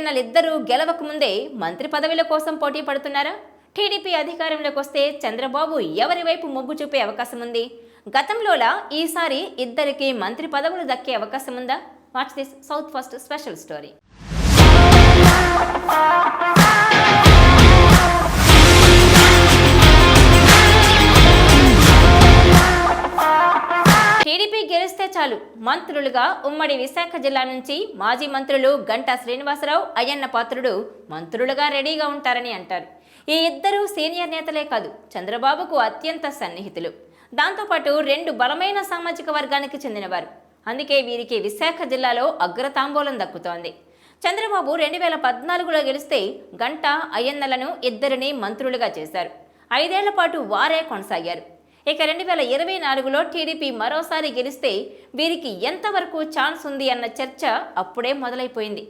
అయ్యన్నలిద్దరూ గెలవకముందే మంత్రి పదవుల కోసం పోటీ పడుతున్నారా? టీడీపీ అధికారంలోకి వస్తే చంద్రబాబు ఎవరి వైపు మొగ్గు చూపే అవకాశం ఉంది? గతంలోలా ఈసారి ఇద్దరికి మంత్రి పదవులు దక్కే అవకాశం ఉందా? Watch this south first special story. TDP గెలిస్తే చాలు మంత్రులుగా ఉమ్మడి విశాఖ జిల్లా నుంచి మాజీ మంత్రులు గంటా శ్రీనివాసరావు, అయ్యన్న పాత్రుడు మంత్రులుగా రెడీగా ఉంటారని అంటారు. ఈ ఇద్దరు సీనియర్ నేతలే కాదు, చంద్రబాబుకు అత్యంత సన్నిహితులు. దాంతోపాటు రెండు బలమైన సామాజిక వర్గానికి చెందినవారు. అందుకే వీరికి విశాఖ జిల్లాలో అగ్రతాంబూలం దక్కుతోంది. చంద్రబాబు 2014లో గెలిస్తే గంటా, అయ్యన్నలను ఇద్దరిని మంత్రులుగా చేశారు. 5 ఏళ్ల పాటు వారే కొనసాగారు. ఇక 2024లో టీడీపీ మరోసారి గెలిస్తే వీరికి ఎంతవరకు ఛాన్స్ ఉంది అన్న చర్చ అప్పుడే మొదలైపోయింది.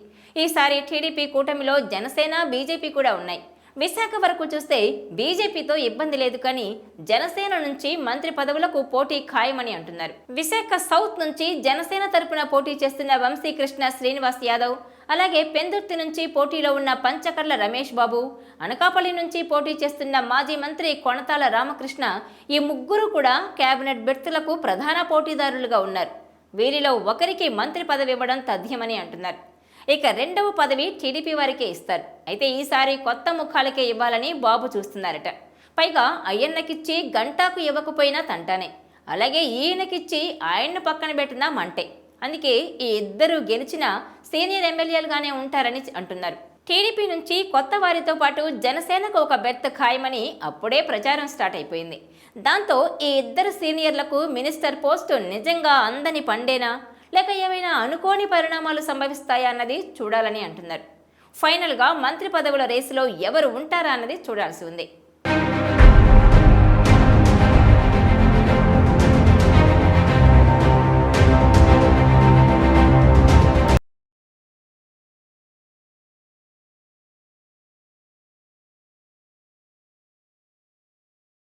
ఈసారి టీడీపీ కూటమిలో జనసేన, బీజేపీ కూడా ఉన్నాయి. విశాఖ వరకు చూస్తే బీజేపీతో ఇబ్బంది లేదు, కానీ జనసేన నుంచి మంత్రి పదవులకు పోటీ ఖాయమని అంటున్నారు. విశాఖ సౌత్ నుంచి జనసేన తరపున పోటీ చేస్తున్న వంశీకృష్ణ శ్రీనివాస్ యాదవ్, అలాగే పెందుర్తి నుంచి పోటీలో ఉన్న పంచకర్ల రమేష్ బాబు, అనకాపల్లి నుంచి పోటీ చేస్తున్న మాజీ మంత్రి కొణతాల రామకృష్ణ, ఈ ముగ్గురు కూడా కేబినెట్ బెర్తులకు ప్రధాన పోటీదారులుగా ఉన్నారు. వీరిలో ఒకరికి మంత్రి పదవి ఇవ్వడం తథ్యమని అంటున్నారు. ఇక రెండవ పదవి టీడీపీ వారికే ఇస్తారు. అయితే ఈసారి కొత్త ముఖాలకే ఇవ్వాలని బాబు చూస్తున్నారట. పైగా అయ్యన్నకిచ్చి గంటాకు ఇవ్వకపోయినా తంటానే, అలాగే ఈయనకిచ్చి ఆయన్ను పక్కన పెట్టినా మంటే. అందుకే ఈ ఇద్దరు గెలిచిన సీనియర్ ఎమ్మెల్యేలుగానే ఉంటారని అంటున్నారు. టీడీపీ నుంచి కొత్త వారితో పాటు జనసేనకు ఒక బెర్త్ ఖాయమని అప్పుడే ప్రచారం స్టార్ట్ అయిపోయింది. దాంతో ఈ ఇద్దరు సీనియర్లకు మినిస్టర్ పోస్టు నిజంగా అందని పండేనా, లేక ఏమైనా అనుకోని పరిణామాలు సంభవిస్తాయా అన్నది చూడాలని అంటున్నారు. ఫైనల్గా మంత్రి పదవుల రేసులో ఎవరు ఉంటారా అన్నది చూడాల్సి ఉంది.